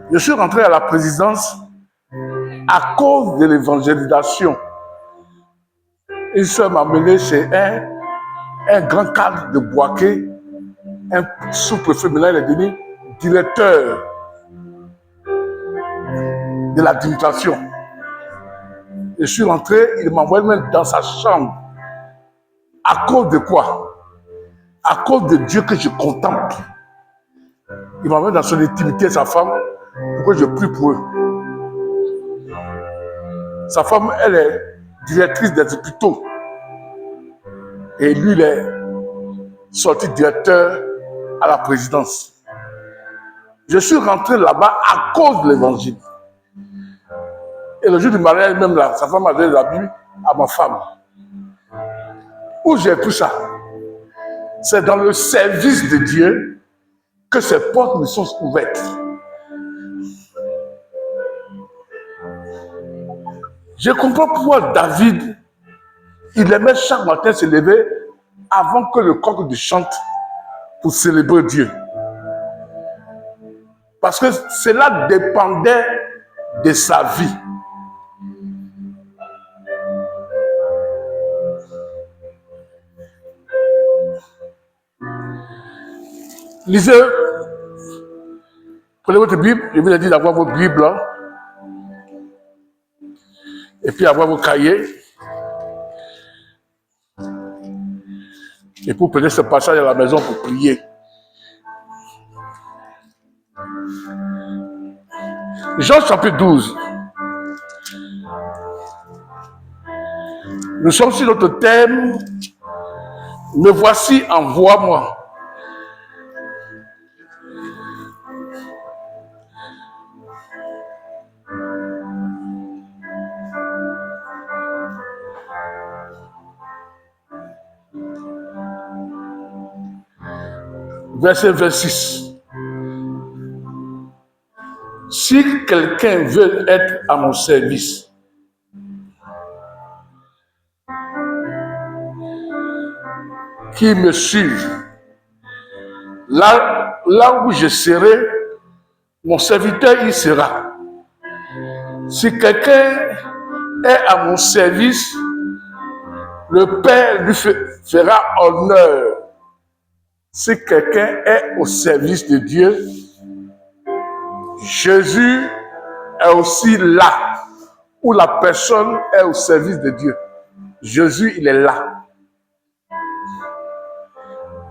Je suis rentré à la présidence à cause de l'évangélisation. Une soeur m'a mené chez un grand cadre de Boaké, un sous-préfet. Maintenant, il est devenu directeur de l'administration. Je suis rentré, il m'a envoyé même dans sa chambre. À cause de quoi? À cause de Dieu que je contemple. Il m'a mis dans son intimité, sa femme, pour que je prie pour eux. Sa femme, elle est directrice des hôpitaux. Et lui, il est sorti directeur à la présidence. Je suis rentré là-bas à cause de l'évangile. Et le jour du mariage, même là, sa femme a donné l'habit à ma femme. Où j'ai pris ça? C'est dans le service de Dieu que ces portes me sont ouvertes. Je comprends pourquoi David, il aimait chaque matin se lever avant que le coq ne chante pour célébrer Dieu. Parce que cela dépendait de sa vie. Lisez, prenez votre Bible, je vous ai dit d'avoir vos Bibles, hein, et puis avoir vos cahiers. Et pour prendre ce passage à la maison pour prier. Jean chapitre 12. Nous sommes sur notre thème. Me voici, envoie-moi. Verset 26. Si quelqu'un veut être à mon service, qu'il me suive. Là où je serai, mon serviteur y sera. Si quelqu'un est à mon service, le Père lui fera honneur. Si quelqu'un est au service de Dieu, Jésus est aussi là, où la personne est au service de Dieu. Jésus, il est là.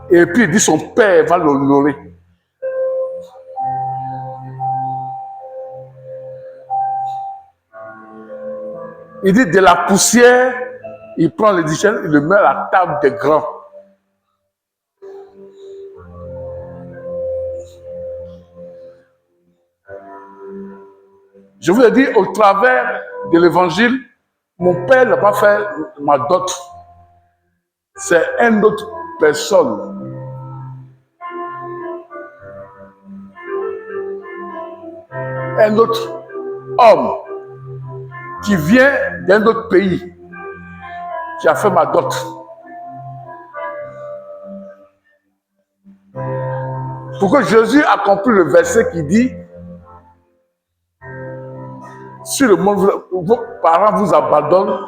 Et puis il dit son Père va l'honorer. Il dit de la poussière, il prend le discerne, il le met à la table des grands. Je vous ai dit, au travers de l'évangile, mon père n'a pas fait ma dot. C'est une autre personne. Un autre homme qui vient d'un autre pays qui a fait ma dot. Pour que Jésus accomplisse le verset qui dit: si le monde, vos parents vous abandonnent,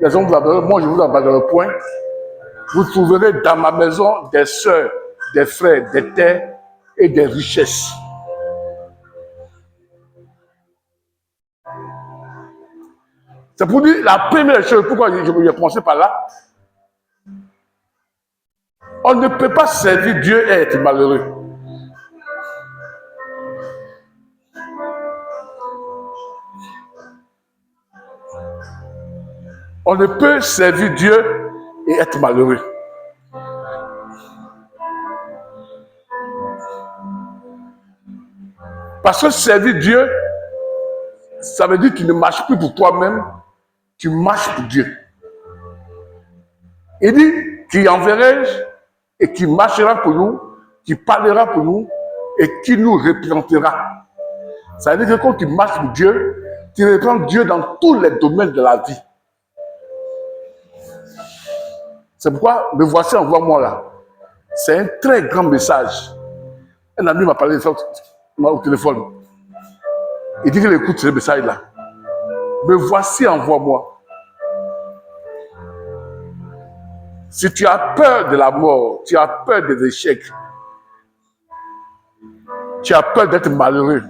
les hommes vous abandonnent, moi je vous abandonne point. Vous trouverez dans ma maison des sœurs, des frères, des terres et des richesses. C'est pour dire la première chose, pourquoi je vais commencer par là. On ne peut pas servir Dieu et être malheureux. On ne peut servir Dieu et être malheureux. Parce que servir Dieu, ça veut dire que tu ne marches plus pour toi-même, tu marches pour Dieu. Il dit, qui enverrai-je et qui marchera pour nous, qui parlera pour nous et qui nous représentera. Ça veut dire que quand tu marches pour Dieu, tu représentes Dieu dans tous les domaines de la vie. C'est pourquoi, me voici, envoie-moi là. C'est un très grand message. Un ami m'a parlé de ça au téléphone. Il dit qu'il écoute ce message-là. Me voici, envoie-moi. Si tu as peur de la mort, tu as peur des échecs, tu as peur d'être malheureux,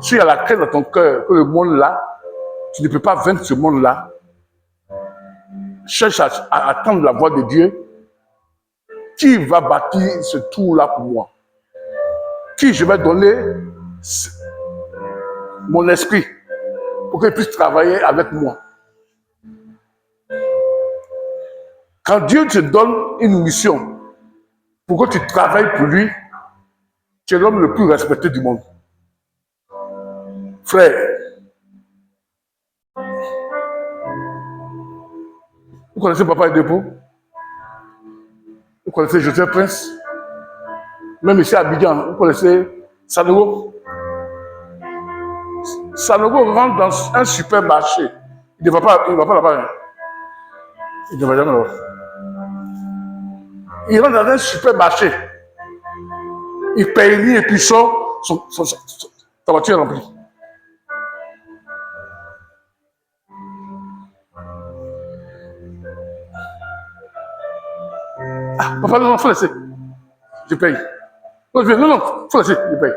si il y a la crainte dans ton cœur que le monde-là, tu ne peux pas vaincre ce monde-là, cherche à attendre la voix de Dieu. Qui va bâtir ce tour-là pour moi? Qui je vais donner mon esprit pour qu'il puisse travailler avec moi? Quand Dieu te donne une mission pour que tu travailles pour lui, tu es l'homme le plus respecté du monde. Frère, vous connaissez Papa et Dépôt? Vous connaissez Joseph Prince? Même ici à Abidjan, vous connaissez Sanogo? Sanogo rentre dans un supermarché. Il ne va pas là-bas. Hein. Il ne va jamais là-bas. Il rentre dans un supermarché. Il paye lui et puis sort, sa voiture est remplie. Ah, papa, non, il faut laisser. Je paye. Non, il faut laisser, je paye.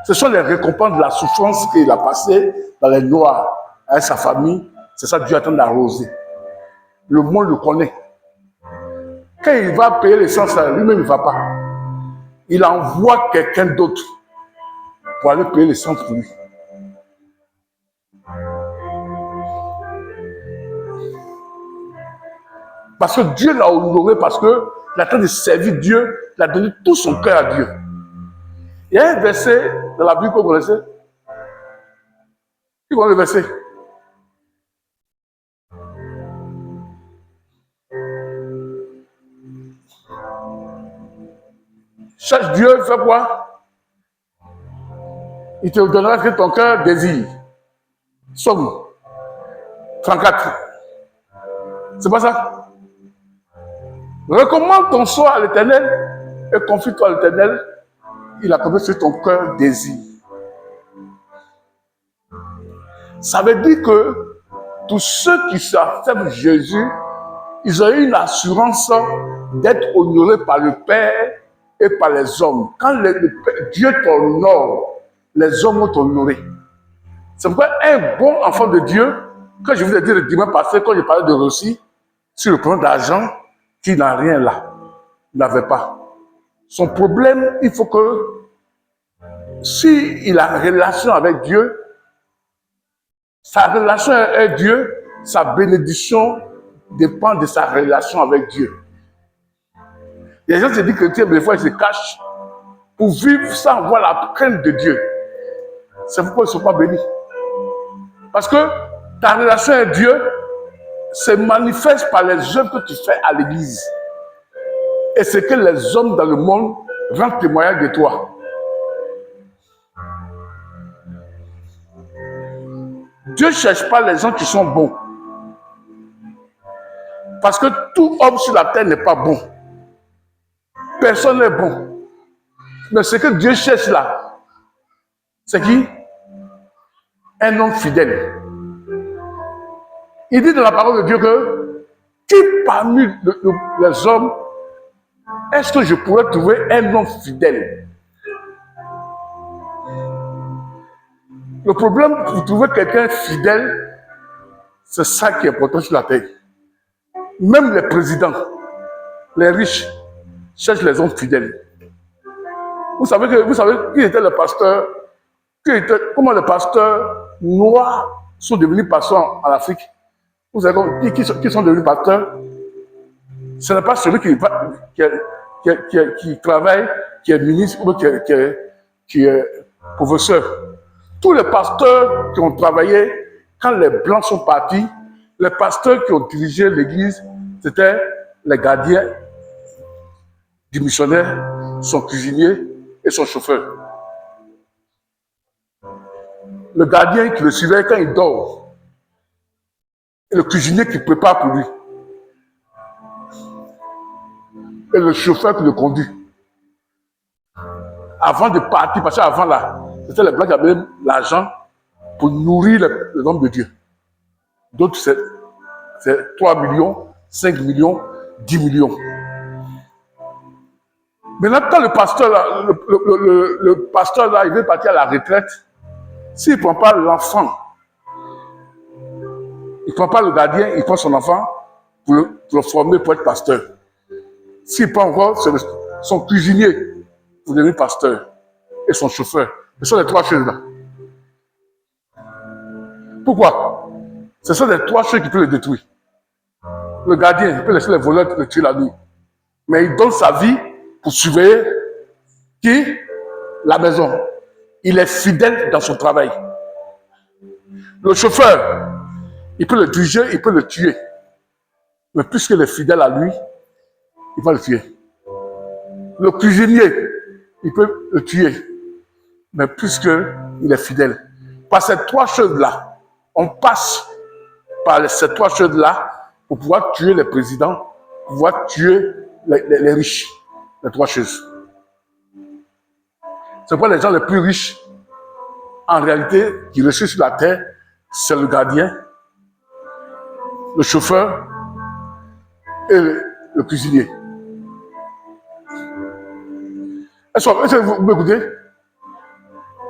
Ce sont les récompenses de la souffrance qu'il a passée dans les noirs avec sa famille. C'est ça que Dieu attend d'arroser. Le monde le connaît. Quand il va payer l'essence, lui-même il ne va pas. Il envoie quelqu'un d'autre pour aller payer l'essence pour lui. Parce que Dieu l'a honoré, parce qu'il a train de servir Dieu, il a donné tout son cœur à Dieu. Il y a un verset dans la Bible que vous connaissez. Qui connaît le verset? Cherche Dieu, fais quoi? Il te donnera ce que ton cœur désire. Somme 34. C'est pas ça? Recommande ton sort à l'Éternel et confie-toi à l'Éternel. Il a commis ce que ton cœur désire. Ça veut dire que tous ceux qui servent Jésus, ils ont eu une assurance d'être honorés par le Père et par les hommes. Quand Dieu t'honore, les hommes vont t'honorer. C'est pourquoi un bon enfant de Dieu, quand je vous ai dit le dimanche passé, quand je parlais de Russie, sur le plan d'argent, qui n'a rien là, il n'avait pas. Son problème, il faut que, s'il a une relation avec Dieu, sa relation avec Dieu, sa bénédiction dépend de sa relation avec Dieu. Les gens se disent que des fois ils se cachent pour vivre sans voir la crainte de Dieu. C'est pourquoi ils ne sont pas bénis. Parce que ta relation avec Dieu se manifeste par les œuvres que tu fais à l'église. Et c'est que les hommes dans le monde rendent témoignage de toi. Dieu ne cherche pas les gens qui sont bons. Parce que tout homme sur la terre n'est pas bon. Personne n'est bon. Mais ce que Dieu cherche là, c'est qui? Un homme fidèle. Il dit dans la parole de Dieu que qui parmi les hommes est-ce que je pourrais trouver un homme fidèle? Le problème pour trouver quelqu'un fidèle, c'est ça qui est important sur la terre. Même les présidents, les riches, cherchent les hommes fidèles. Vous savez qui était le pasteur, comment les pasteurs noirs sont devenus pasteurs en Afrique? Vous savez qui sont devenus pasteurs? Ce n'est pas celui qui travaille, qui est ministre ou qui est professeur. Tous les pasteurs qui ont travaillé, quand les Blancs sont partis, les pasteurs qui ont dirigé l'église, c'était les gardiens du missionnaire, son cuisinier et son chauffeur. Le gardien qui le suivait quand il dort, et le cuisinier qui prépare pour lui, et le chauffeur qui le conduit. avant de partir, parce qu'avant là, c'était les Blancs qui avaient l'argent pour nourrir les hommes de Dieu. D'autres, c'est 3 millions, 5 millions, 10 millions. Maintenant, quand le pasteur là, le pasteur là, il veut partir à la retraite, s'il ne prend pas l'enfant, il ne prend pas le gardien, il prend son enfant pour le former pour être pasteur. S'il prend encore son cuisinier pour devenir pasteur et son chauffeur. Ce sont les trois choses-là. Pourquoi? Ce sont les trois choses qui peuvent le détruire. Le gardien, il peut laisser les voleurs le tuer la nuit. Mais il donne sa vie pour surveiller qui? La maison. Il est fidèle dans son travail. Le chauffeur, il peut le diriger, il peut le tuer. Mais puisqu'il est fidèle à lui, il va le tuer. Le cuisinier, il peut le tuer. Mais puisqu'il est fidèle. Par ces trois choses-là, on passe par ces trois choses-là pour pouvoir tuer les présidents, pour pouvoir tuer les riches. Les trois choses. C'est pourquoi les gens les plus riches, en réalité, qui restent sur la terre, c'est le gardien, le chauffeur et le cuisinier. Est-ce que vous m'écoutez?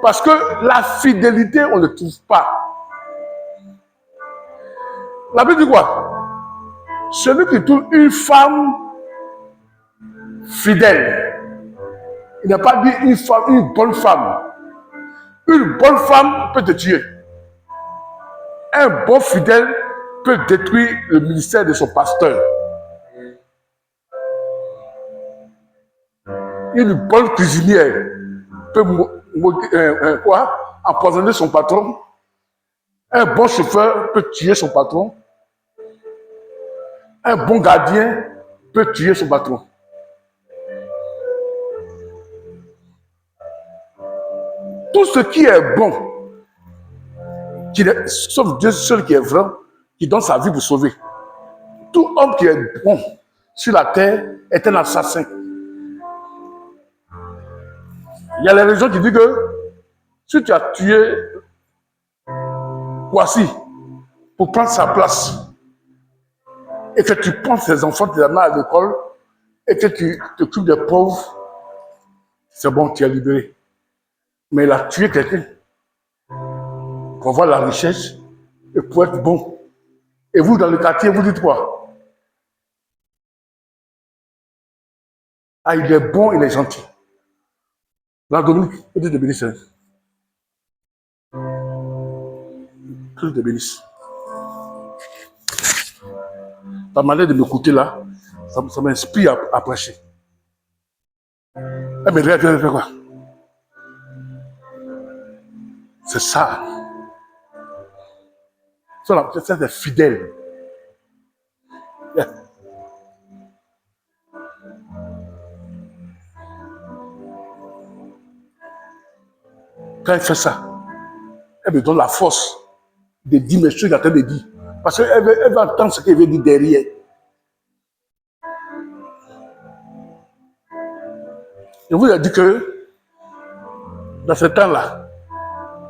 Parce que la fidélité, on ne trouve pas. La Bible dit quoi? Celui qui trouve une femme fidèle, il n'a pas dit une bonne femme. Une bonne femme peut te tuer. Un bon fidèle peut détruire le ministère de son pasteur. Une bonne cuisinière peut empoisonner son patron. Un bon chauffeur peut tuer son patron. Un bon gardien peut tuer son patron. Tout ce qui est bon, sauf Dieu seul qui est vrai, qui donne sa vie pour sauver. Tout homme qui est bon sur la terre est un assassin. Il y a les religions qui disent que si tu as tué Kwasi pour prendre sa place et que tu prends tes enfants, tes amènes à l'école et que tu t'occupes des pauvres, c'est bon, tu es libéré. Mais il a tué quelqu'un pour avoir la richesse et pour être bon. Et vous, dans le quartier, vous dites quoi? Ah, il est bon, il est gentil. La Dominique, que Dieu te bénisse. Que Dieu te bénisse. Ta manière de m'écouter là, ça m'inspire à prêcher. Eh mais regarde, tu vas faire quoi? C'est ça. Ça, c'est fidèle. Yeah. Quand elle fait ça, elle me donne la force de dire mes choses qu'elle est en train de dire. Parce qu'elle va entendre ce qu'elle veut dire derrière. Je vous ai dit que dans ce temps-là,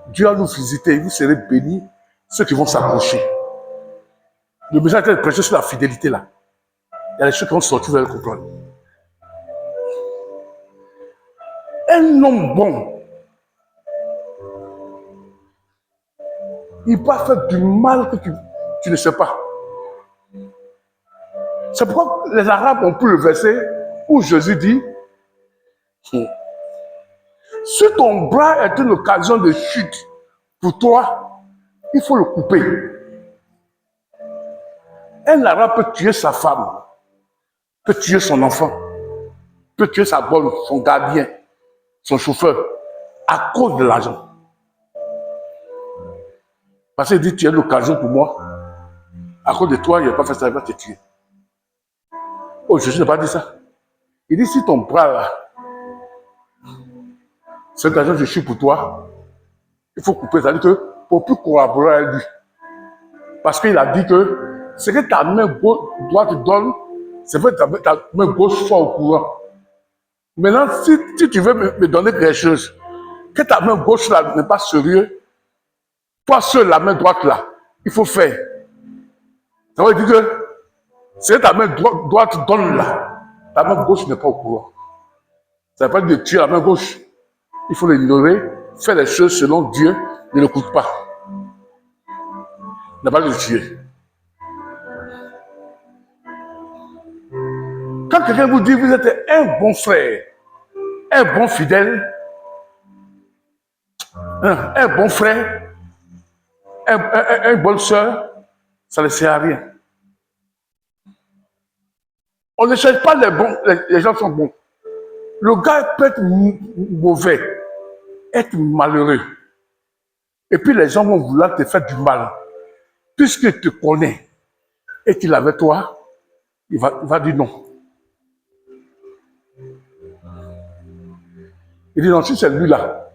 Dieu va nous visiter, vous serez bénis, ceux qui vont s'approcher. Le message est de prêcher sur la fidélité là. Il y a des choses qui vont sortir, vous allez comprendre. Un homme bon, il peut faire du mal que tu ne sais pas. C'est pourquoi les Arabes ont pris le verset où Jésus dit si ton bras est une occasion de chute pour toi, il faut le couper. Un Arabe peut tuer sa femme, peut tuer son enfant, peut tuer sa bonne, son gardien, son chauffeur, à cause de l'argent. Parce qu'il dit tu es l'occasion pour moi, à cause de toi, il n'a pas fait ça, il va te tuer. Oh, Jésus n'a pas dit ça. Il dit si ton bras là, c'est une occasion de chute pour toi, il faut couper, c'est-à-dire que pour plus collaborer avec lui. Parce qu'il a dit que ce que ta main droite donne, c'est vrai que ta main gauche soit au courant. Maintenant, si tu veux me donner quelque chose, que ta main gauche là n'est pas sérieux, toi seul, la main droite là, il faut faire. Ça veut dire que c'est ta main droite donne là, ta main gauche n'est pas au courant. Ça ne veut pas dire de tuer la main gauche. Il faut l'ignorer, faire les choses selon Dieu, ne l'écoute pas. Ne pas le tuer. Quand quelqu'un vous dit vous êtes un bon frère, un bon fidèle, un bon frère, une bonne soeur, ça ne sert à rien. On ne cherche pas les bons, les gens sont bons. Le gars peut être mauvais, être malheureux. Et puis les gens vont vouloir te faire du mal. Puisqu'il te connaît et qu'il est avec toi, il va dire non. Il dit non, si c'est lui là,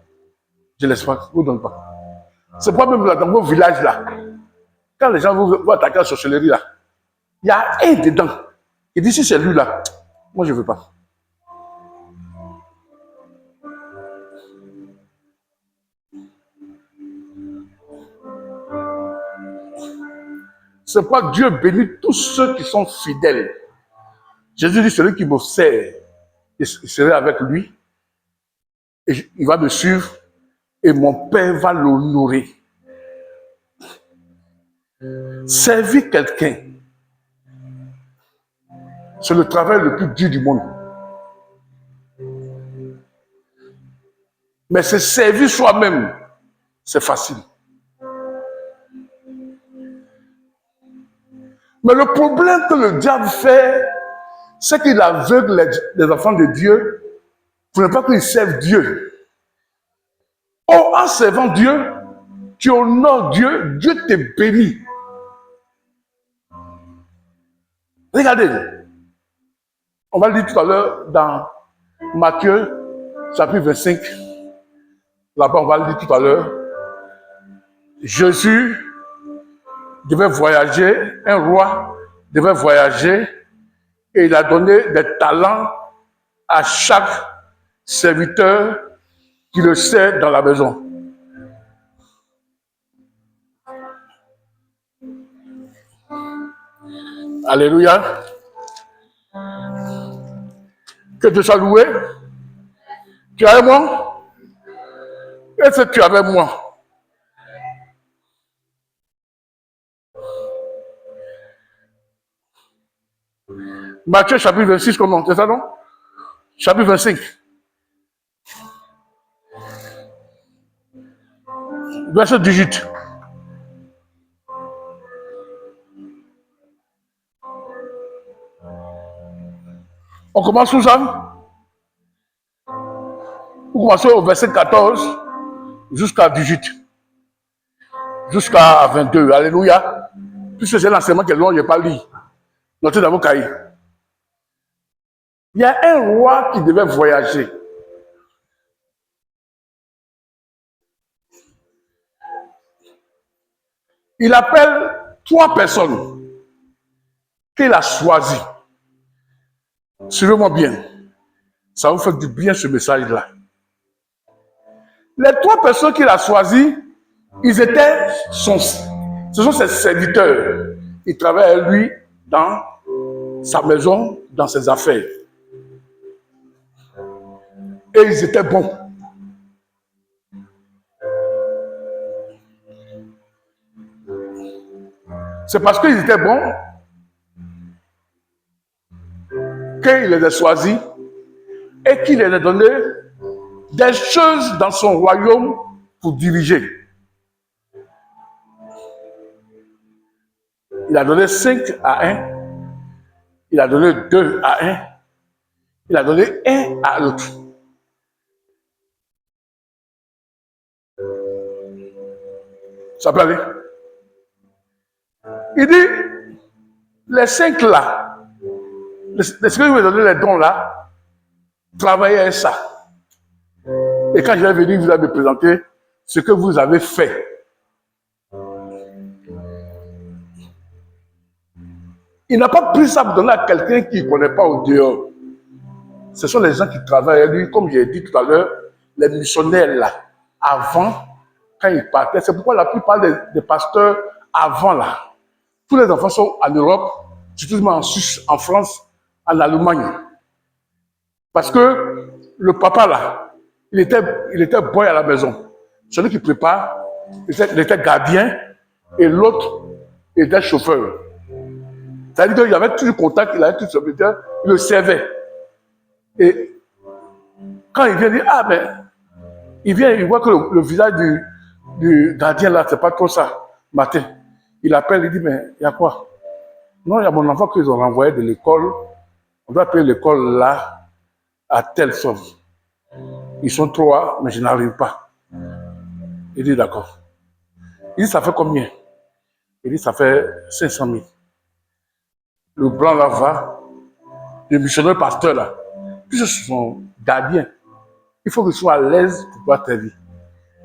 je ne laisse pas, je ne vous donne pas. C'est pas même là, dans vos villages là. Quand les gens vont attaquer la sorcellerie là, il y a un dedans. Il dit si c'est lui là, moi je ne veux pas. C'est pourquoi Dieu bénit tous ceux qui sont fidèles. Jésus dit celui qui me sert, je serai avec lui, et il va me suivre, et mon Père va l'honorer. Servir quelqu'un, c'est le travail le plus dur du monde. Mais se servir soi-même, c'est facile. Mais le problème que le diable fait, c'est qu'il aveugle les enfants de Dieu pour ne pas qu'ils servent Dieu. Oh, en servant Dieu, tu honores Dieu, Dieu te bénit. Regardez, on va le dire tout à l'heure dans Matthieu, chapitre 25. Là-bas, on va le dire tout à l'heure. Jésus devait voyager, un roi devait voyager, et il a donné des talents à chaque serviteur qui le sert dans la maison. Alléluia. Que Dieu soit loué. Tu es avec moi? Est-ce que tu es avec moi? Matthieu chapitre 26, comment? C'est ça, non? Chapitre 25. Verset 18. On commence où ça? On commence au verset 14 jusqu'à 18. Jusqu'à 22. Alléluia. Puisque c'est l'enseignement qui est long, je n'ai pas lu. Notez dans vos cahiers. Il y a un roi qui devait voyager. Il appelle 3 personnes qu'il a choisies. Suivez-moi bien. Ça vous fait du bien ce message-là. Les 3 personnes qu'il a choisies, ce sont ses serviteurs. Ils travaillent avec lui dans sa maison, dans ses affaires. Et ils étaient bons. C'est parce qu'ils étaient bons qu'il les a choisis et qu'il les a donné des choses dans son royaume pour diriger. Il a donné 5 à un, il a donné 2 à un, il a donné 1 à l'autre. Ça peut aller. Il dit, les 5 là, les ceux qui vous donné les dons là, travaillez avec ça. Et quand je vais venir, vous allez me présenter ce que vous avez fait. Il n'a pas pris ça pour donner à quelqu'un qui ne connaît pas au dehors. ce sont les gens qui travaillent. Lui, comme j'ai dit tout à l'heure, les missionnaires là, avant, quand ils partaient, c'est pourquoi la plupart des pasteurs avant là, tous les enfants sont en Europe, surtout en Suisse, en France, en Allemagne. Parce que le papa là, il était boy à la maison. Celui qui prépare, il était gardien et l'autre était chauffeur. C'est-à-dire qu'il avait tout le contact, il avait tout le serviteur, il le servait. Et quand il vient dire, ah ben, il voit que le visage du gardien là, c'est pas trop ça, matin. Il appelle, il dit, mais il y a quoi? Non, il y a mon enfant qu'ils ont renvoyé de l'école. On doit payer l'école là à telle somme. Ils sont trois, mais je n'arrive pas. Il dit, d'accord. Il dit, ça fait combien? Il dit, ça fait 500 000. Le blanc là va, le missionnaire pasteur là, puisque c'est son gardien, il faut qu'il soit à l'aise pour pouvoir t'aider.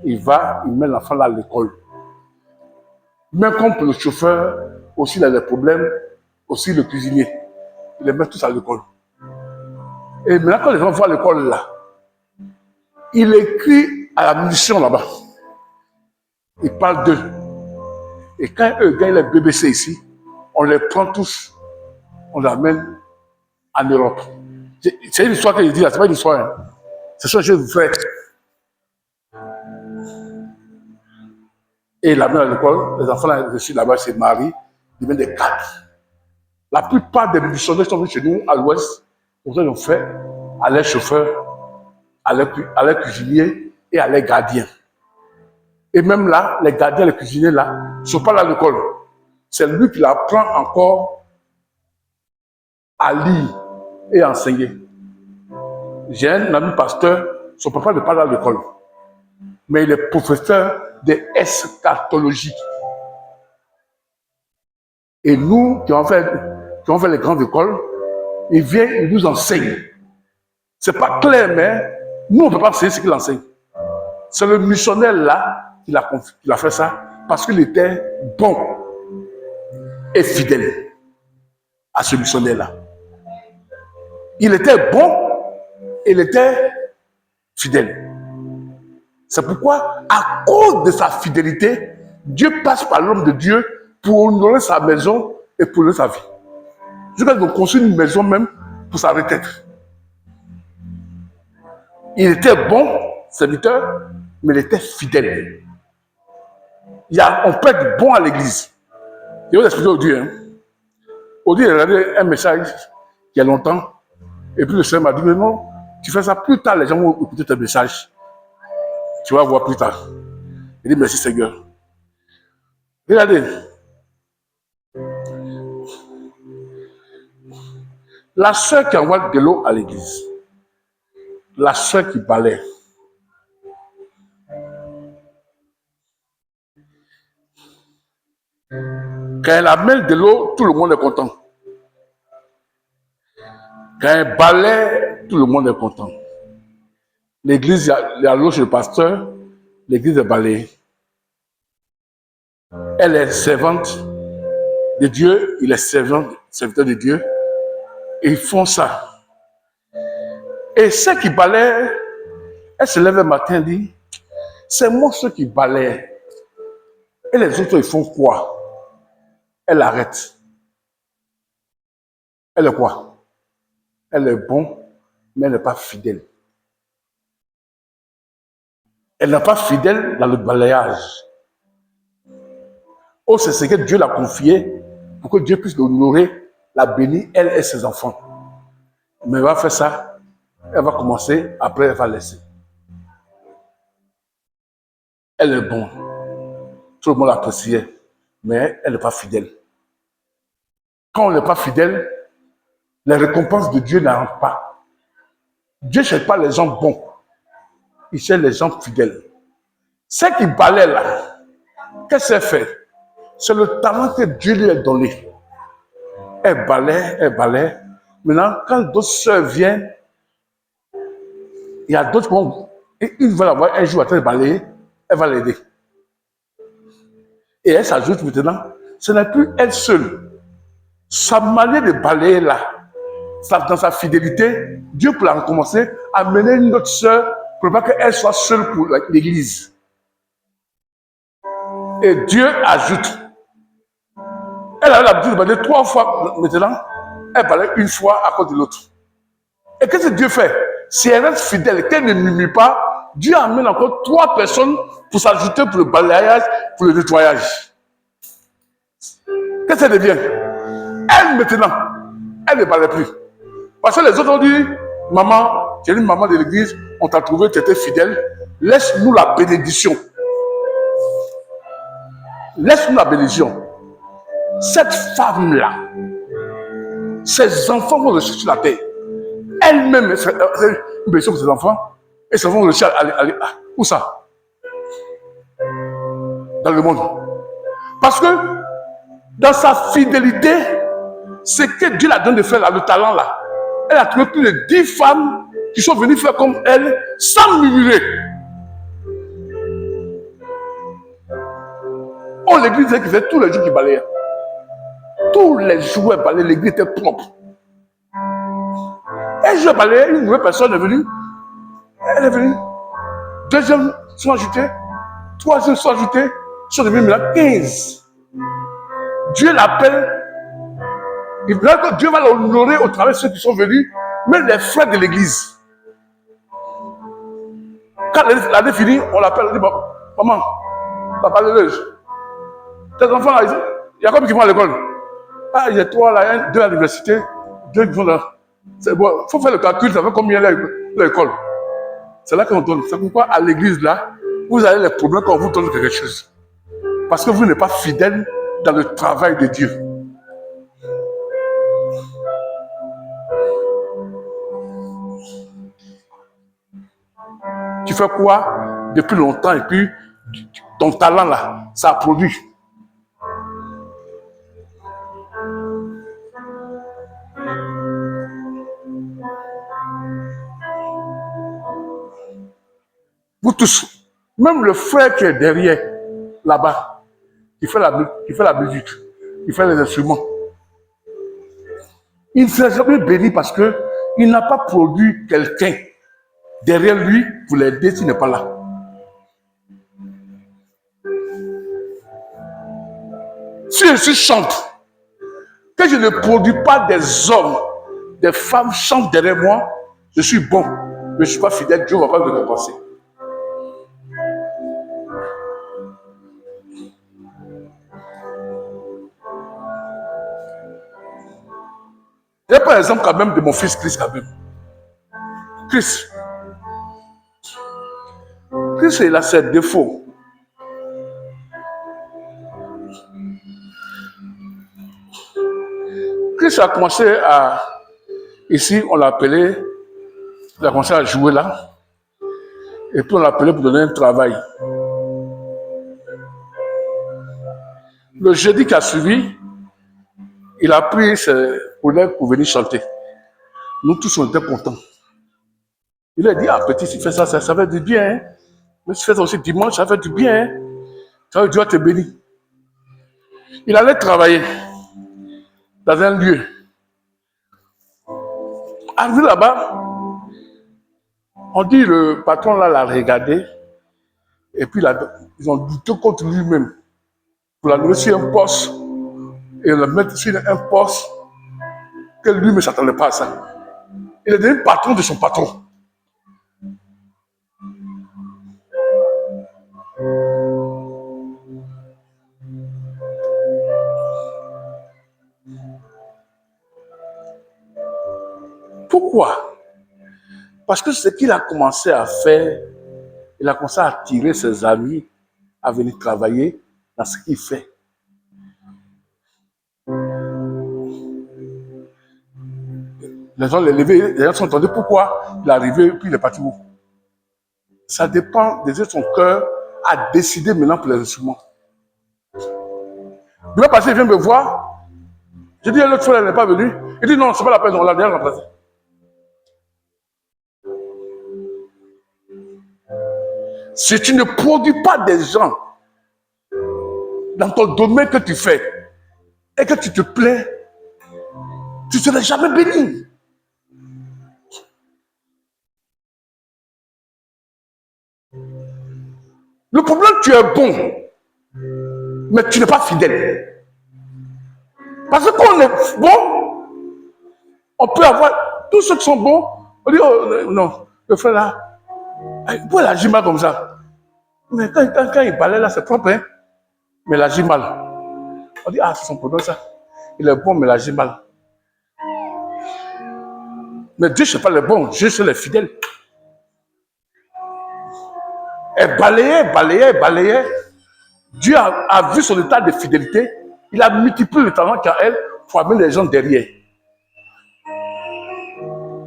Il va, il met l'enfant là à l'école. Même comme le chauffeur, aussi il a des problèmes, aussi le cuisinier. Il les met tous à l'école. Et maintenant, quand les gens vont à l'école là, il écrit à la mission là-bas. Il parle d'eux. Et quand eux gagnent les BBC ici, on les prend tous, on les amène en Europe. C'est une histoire que je dis là, c'est pas une histoire. Hein. C'est ça que je vous fais. Et il l'amène à l'école, les enfants là, je suis là-bas, c'est Marie, ils viennent des cadres. La plupart des missionnaires sont venus chez nous à l'ouest, pour ça ils ont fait à leurs chauffeurs, à leurs cuisiniers et à leurs gardiens. Et même là, les gardiens, les cuisiniers là, ne sont pas là à l'école. C'est lui qui l'apprend encore à lire et à enseigner. J'ai un ami pasteur, son papa n'est pas là à l'école, mais il est professeur d'eschatologie. Et nous, qui avons fait les grandes écoles, il vient, il nous enseigne. C'est pas clair, mais nous, on ne peut pas enseigner ce qu'il enseigne. C'est le missionnaire là qui a fait ça parce qu'il était bon et fidèle à ce missionnaire là. Il était bon et il était fidèle. C'est pourquoi, à cause de sa fidélité, Dieu passe par l'homme de Dieu pour honorer sa maison et pour honorer sa vie. Jusqu'à ce qu'on construise une maison même pour sa retraite. Il était bon, serviteur, mais il était fidèle. On peut être bon à l'église. Je vais vous expliquer aujourd'hui. Hein. Aujourd'hui, il a regardé un message il y a longtemps. Et puis le Seigneur m'a dit, mais non, tu fais ça plus tard, les gens vont écouter tes messages. Tu vas voir plus tard. Il dit, merci Seigneur. Regardez. La sœur qui envoie de l'eau à l'église, la sœur qui balaye, quand elle amène de l'eau, tout le monde est content. Quand elle balaye, tout le monde est content. L'église, il y a l'eau chez le pasteur, l'église est balayée. Elle est servante de Dieu, il est serviteur de Dieu. Et ils font ça. Et ceux qui balaient, elle se lève le matin et dit, c'est moi ceux qui balaient. Et les autres, ils font quoi? Elle arrête. Elle est quoi? Elle est bon, mais elle n'est pas fidèle. Elle n'est pas fidèle dans le balayage. Oh, c'est ce que Dieu l'a confié pour que Dieu puisse l'honorer, la bénir, elle et ses enfants. Mais elle va faire ça, elle va commencer, après elle va laisser. Elle est bonne. Tout le monde l'appréciait, mais elle n'est pas fidèle. Quand on n'est pas fidèle, les récompenses de Dieu n'arrivent pas. Dieu ne cherche pas les gens bons, il cherche les gens fidèles. Ceux qui balaient là, qu'est-ce qu'elle fait? C'est le talent que Dieu lui a donné. Elle balaie, elle balaie. Maintenant, quand d'autres sœurs viennent, il y a d'autres qui vont, ils veulent avoir un jour à train de balayer, elle va l'aider. Et elle s'ajoute maintenant, ce n'est plus elle seule. Sa manière de balayer là, dans sa fidélité, Dieu peut la recommencer, amener une autre sœur pour pas qu'elle soit seule pour l'église. Et Dieu ajoute. Elle a l'habitude de parler 3 fois maintenant, elle parlait une fois à cause de l'autre. Et qu'est-ce que Dieu fait? Si elle reste fidèle, qu'elle ne murmure pas, Dieu amène encore 3 personnes pour s'ajouter pour le balayage, pour le nettoyage. Qu'est-ce qu'elle devient? Elle maintenant, elle ne parlait plus. Parce que les autres ont dit, maman, tu es une maman de l'église, on t'a trouvé, tu étais fidèle, laisse-nous la bénédiction. Laisse-nous la bénédiction. Cette femme-là, ses enfants vont rester sur la terre. Elle-même, c'est une bénédiction pour ses enfants, et ses enfants vont rester où ça? Dans le monde. Parce que dans sa fidélité, c'est que Dieu la donne de faire là, le talent là. Elle a trouvé plus de 10 femmes qui sont venues faire comme elle, sans murmurer. Oh, l'église qui faisait tous les jours qui balayaient. Tous les jours, elle balayait, l'église était propre. Un jour, elle balayait, une nouvelle personne est venue. Elle est venue. Deuxième sont ajoutés. Troisième sont ajoutés. Sont devenus maintenant 15. Dieu l'appelle. Dieu va l'honorer au travers de ceux qui sont venus, même les frères de l'église. Quand l'année finit, on l'appelle, on dit, maman, papa de l'âge. Tes enfants là, il y a combien qui vont à l'école? Ah, il y a 3 là, 1, 2 à l'université, 2 qui vont là. C'est bon, il faut faire le calcul, ça fait combien l'école? C'est là qu'on donne. C'est pourquoi à l'église là, vous avez les problèmes quand on vous donne quelque chose. Parce que vous n'êtes pas fidèle dans le travail de Dieu. Tu fais quoi depuis longtemps et puis ton talent là, ça a produit. Vous tous, même le frère qui est derrière, là-bas, qui fait la musique, qui fait les instruments, il ne sera jamais béni parce qu'il n'a pas produit quelqu'un derrière lui pour l'aider s'il n'est pas là. Si je chante, que je ne produis pas des hommes, des femmes chantent derrière moi, je suis bon, mais je ne suis pas fidèle, Dieu ne va pas me récompenser. J'ai par exemple quand même de mon fils Chris quand même. Chris, il a ses défauts. Chris a commencé à... Ici, on l'appelait... Il a commencé à jouer là. Et puis on l'appelait pour donner un travail. Le jeudi qui a suivi, il a pris ses collègues pour venir chanter. Nous tous, on était contents. Il a dit, ah petit, si tu fais ça, ça fait du bien. Hein? Mais si tu fais ça aussi dimanche, ça fait du bien. Hein? Ça veut dire Dieu te bénit. Il allait travailler dans un lieu. Arrivé là-bas, on dit le patron là l'a regardé. Et puis ils ont douté contre lui-même. Pour la nommer sur un poste. Et le mettre sur un poste que lui ne s'attendait pas à ça. Il est devenu patron de son patron. Pourquoi? Parce que ce qu'il a commencé à faire, il a commencé à attirer ses amis à venir travailler dans ce qu'il fait. Les gens l'ont levé, les gens sont entendus pourquoi il est arrivé et puis il est parti où? Ça dépend de son cœur à décider maintenant pour les instruments. Il va passer, il vient me voir. Je dis, l'autre fois, elle n'est pas venue. Il dit, non, c'est pas la peine, on l'a déjà remplacé. Si tu ne produis pas des gens dans ton domaine que tu fais et que tu te plais, tu ne seras jamais béni. Le problème, tu es bon, mais tu n'es pas fidèle. Parce qu'on est bon, on peut avoir tous ceux qui sont bons. On dit, oh non, le frère là, pourquoi il agit mal comme ça? Mais quand il balaye là, c'est propre, hein? Mais il agit mal. On dit, ah, c'est son problème ça. Il est bon, mais il agit mal. Mais Dieu, ce n'est pas le bon, Dieu, c'est le fidèle. Elle balayait. Dieu a vu son état de fidélité. Il a multiplié le talent qu'a elle pour amener les gens derrière.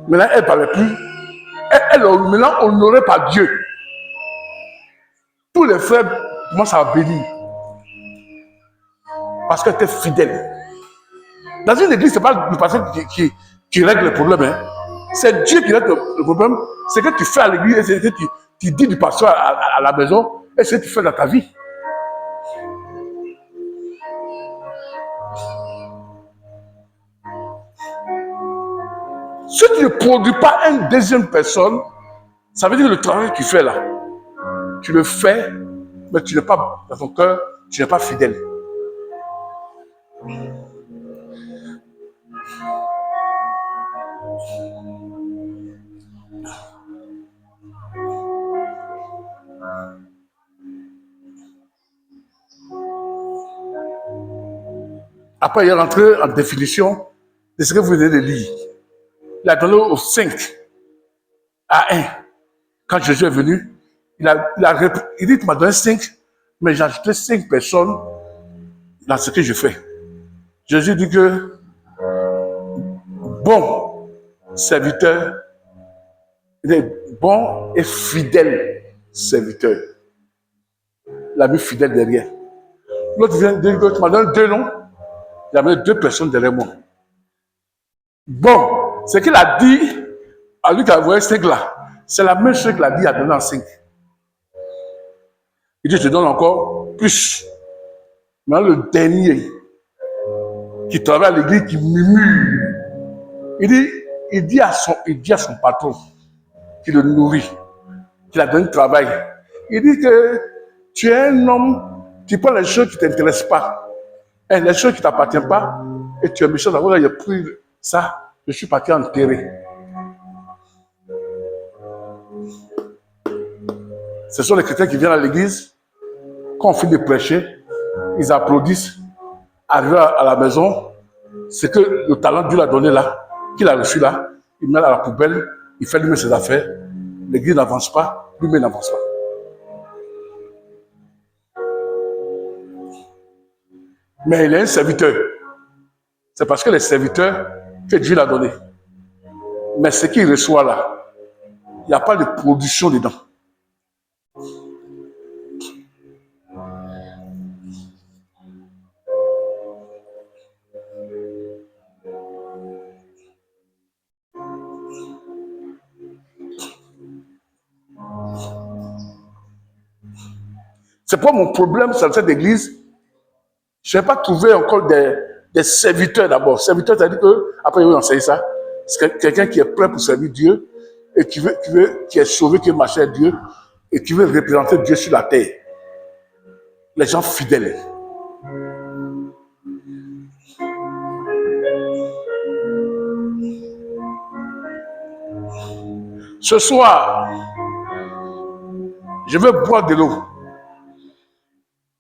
Maintenant, elle ne parlait plus. Maintenant, honorée par Dieu. Tous les frères commencent à bénir. Parce qu'elle était fidèle. Dans une église, ce n'est pas le pasteur qui règle le problème. Hein. C'est Dieu qui règle le problème. C'est que tu fais à l'église, c'est que tu dis du pasteur à la maison, et c'est ce que tu fais dans ta vie. Si tu ne produis pas une deuxième personne, ça veut dire que le travail que tu fais là, tu le fais, mais tu n'es pas dans ton cœur, tu n'es pas fidèle. Après, il est rentré en définition de ce que vous venez de lire. Il a donné aux 5 à 1. Quand Jésus est venu, il dit, tu m'as donné 5, mais j'ai ajouté 5 personnes dans ce que je fais. Jésus dit que bon serviteur, il est bon et fidèle serviteur. Il a mis fidèle derrière. L'autre vient de dire que tu m'as donné 2 noms, il a mis 2 personnes derrière moi. Bon, ce qu'il a dit à lui qui a envoyé 5 là, c'est la même chose qu'il a dit à donner en 5. Il dit, je te donne encore plus. Maintenant, le dernier qui travaille à l'église, qui murmure, il dit à son patron, qui le nourrit, qui a donné le travail. Il dit que tu es un homme, tu prends les choses qui ne t'intéressent pas, et les choses qui ne t'appartiennent pas, et tu es méchant. D'abord, il a pris ça, je suis parti enterrer. Ce sont les chrétiens qui viennent à l'église, quand on finit de prêcher, ils applaudissent, arrivent à la maison, c'est que le talent Dieu l'a donné là, qu'il a reçu là, il met à la poubelle, il fait lui-même ses affaires, l'église n'avance pas, lui-même n'avance pas. Mais il est un serviteur. C'est parce que les serviteurs que Dieu l'a donné. Mais ce qu'il reçoit là, il n'y a pas de production dedans. C'est pas mon problème sur cette église. Je n'ai pas trouvé encore des serviteurs d'abord. Serviteurs, c'est-à-dire qu'après, il veut enseigner ça. C'est quelqu'un qui est prêt pour servir Dieu et qui est sauvé, qui est marché à Dieu et qui veut représenter Dieu sur la terre. Les gens fidèles. Ce soir, je vais boire de l'eau.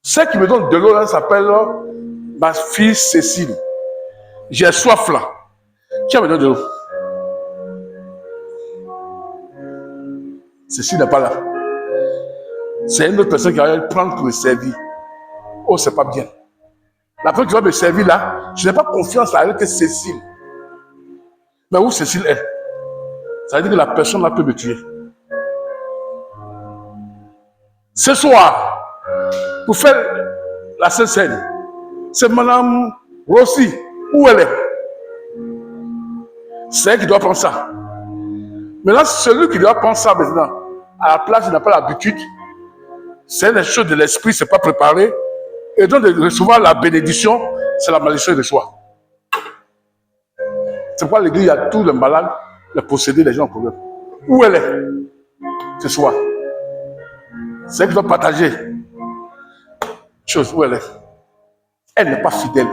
Celle qui me donne de l'eau là s'appelle ma fille Cécile. J'ai soif là. Qui me donne de l'eau? Cécile n'est pas là. C'est une autre personne qui va prendre pour me servir. Oh, c'est pas bien. La personne qui va me servir là, je n'ai pas confiance à elle que Cécile. Mais où Cécile est? Ça veut dire que la personne là peut me tuer. Ce soir, pour faire la Sainte Seine, c'est Madame Rossi. Où elle est? C'est elle qui doit prendre ça. Maintenant, celui qui doit prendre ça maintenant, à la place, il n'a pas l'habitude. C'est les choses de l'esprit, c'est pas préparé. Et donc, de recevoir la bénédiction, c'est la malédiction de soi. C'est pourquoi l'église, il y a tous les malades, les possédés, les gens en problème. Où elle est ce soir? C'est qui doit partager. Chose où elle est. Elle n'est pas fidèle.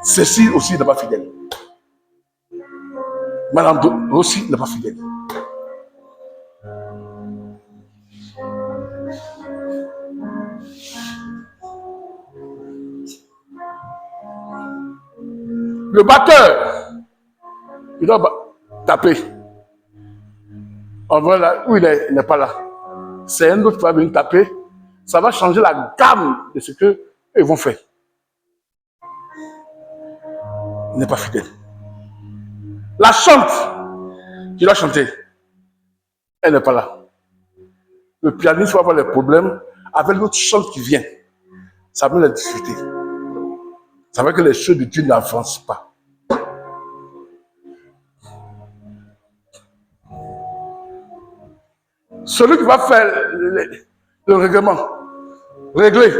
Ceci aussi n'est pas fidèle. Madame aussi n'est pas fidèle. Le batteur, il doit taper. En vrai, là où il n'est pas là. C'est un autre qui va venir taper. Ça va changer la gamme de ce qu'ils vont faire. Il n'est pas fidèle. La chante, qui doit chanter, elle n'est pas là. Le pianiste va avoir des problèmes avec l'autre chante qui vient. Ça va la difficulté. Ça veut dire que les choses de Dieu n'avancent pas. Celui qui va faire le règlement, régler,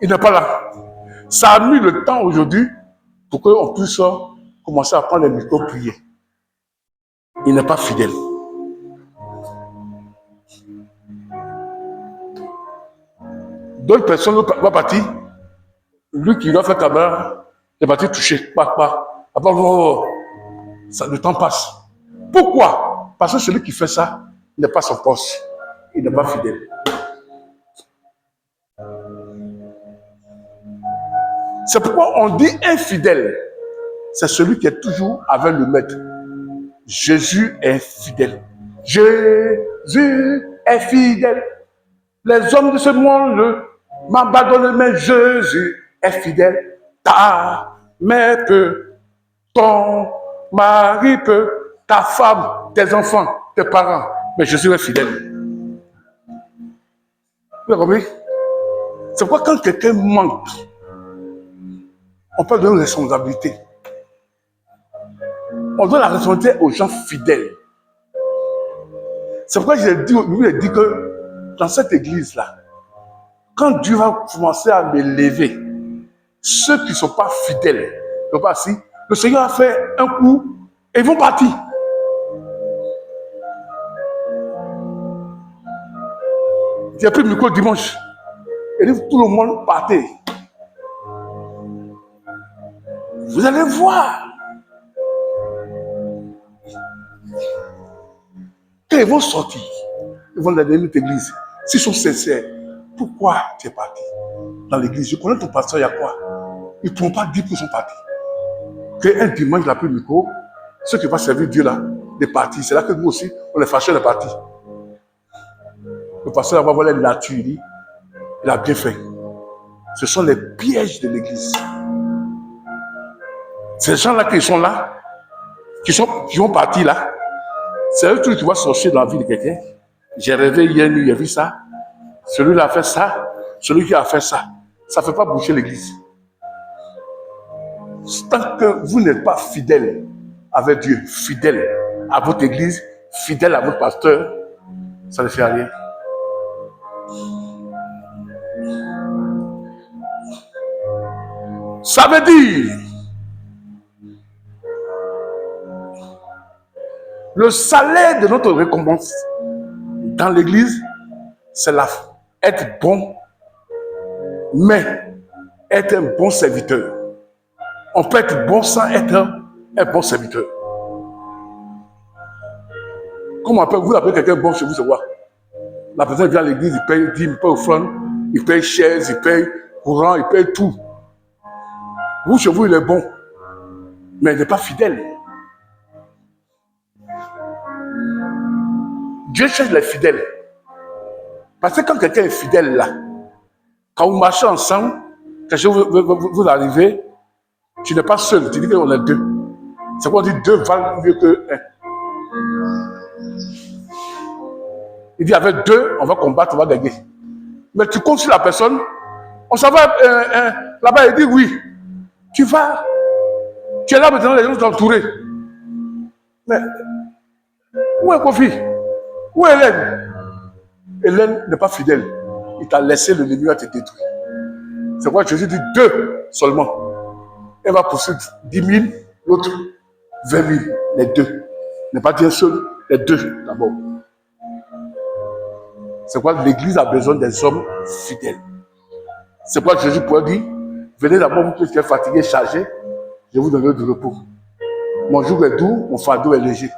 il n'est pas là. Ça a mis le temps aujourd'hui pour qu'on puisse commencer à prendre les micros prier. Il n'est pas fidèle. D'autres personnes vont partir. Lui qui doit faire caméra, il est parti toucher. Après, le temps passe. Pourquoi? Parce que celui qui fait ça, il n'est pas son poste. Il n'est pas fidèle. C'est pourquoi on dit infidèle. C'est celui qui est toujours avec le maître. Jésus est fidèle. Jésus est fidèle. Les hommes de ce monde m'abandonnent, mais Jésus est fidèle. Ta mère peut, ton mari peut, ta femme, tes enfants, tes parents. Mais Jésus est fidèle. Vous avez compris? C'est pourquoi quand quelqu'un manque, on peut donner une responsabilité. On donne la responsabilité aux gens fidèles. C'est pourquoi je lui ai dit que dans cette église-là, quand Dieu va commencer à me lever, ceux qui ne sont pas fidèles, le Seigneur a fait un coup et ils vont partir. J'ai pris le micro dimanche. Et dit, tout le monde partait. Vous allez voir. Quand ils vont sortir, ils vont dans notre église. S'ils sont sincères, pourquoi tu es parti dans l'église? Je connais ton pasteur, il y a quoi? Ils ne pourront pas dire qu'ils sont partis. Qu'un dimanche, il a pris le micro, ceux qui vont servir Dieu là, des partis. C'est là que nous aussi, on est fâchés des partis. Le pasteur va voir la nature, il a bien fait. Ce sont les pièges de l'église. Ces gens-là qui sont là, qui vont partir là, c'est eux tous qui vont sortir dans la vie de quelqu'un. J'ai rêvé hier nuit, j'ai vu ça. Celui-là a fait ça. Celui qui a fait ça. Ça ne fait pas bouger l'église. Tant que vous n'êtes pas fidèle avec Dieu, fidèle à votre église, fidèle à votre pasteur, ça ne fait rien. Ça veut dire le salaire de notre récompense dans l'église, c'est être bon, mais être un bon serviteur. On peut être bon sans être un bon serviteur. Comment vous appelez quelqu'un bon chez vous, c'est quoi? La personne vient à l'église, il paye dîme, il paye offrande, il paye chaise, il paye courant, il paye tout. Vous, chez vous, il est bon, mais il n'est pas fidèle. Dieu cherche les fidèles. Parce que quand quelqu'un est fidèle là, quand vous marchez ensemble, quand vous arrivez, tu n'es pas seul, tu dis qu'on est deux. C'est quoi on dit deux valent mieux que un. Il dit avec deux, on va combattre, on va gagner. Mais tu comptes sur la personne, on s'en va là-bas, il dit oui. Tu vas, tu es là maintenant, les gens sont entourés. Mais où est Kofi? Où est Hélène? Hélène n'est pas fidèle. Il t'a laissé, l'ennemi à te détruire. C'est pourquoi Jésus dit deux seulement. Elle va poursuivre 10 000, l'autre 20 000. Les deux. Il n'est pas dit un seul, les deux d'abord. C'est pourquoi l'Église a besoin des hommes fidèles. C'est pourquoi Jésus pourrait dire, venez d'abord vous qui êtes fatigués, chargés, je vous donnerai du repos. Mon joug est doux, mon fardeau est léger.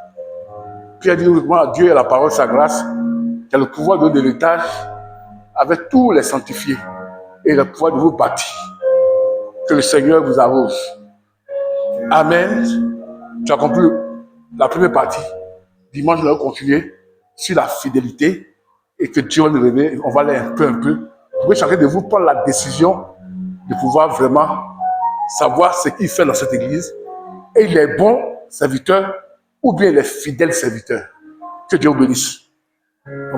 Pierre dit uniquement à Dieu et à la parole, sa grâce, qui a le pouvoir de donner l'héritage avec tous les sanctifiés et le pouvoir de vous bâtir. Que le Seigneur vous arrose. Amen. Tu as compris la première partie. Dimanche, nous allons continuer sur la fidélité et que Dieu va nous révéler. On va aller un peu. Vous pouvez chacun de vous prendre la décision de pouvoir vraiment savoir ce qu'il fait dans cette église. Et il est bon serviteur ou bien il est fidèle serviteur. Que Dieu vous bénisse. On va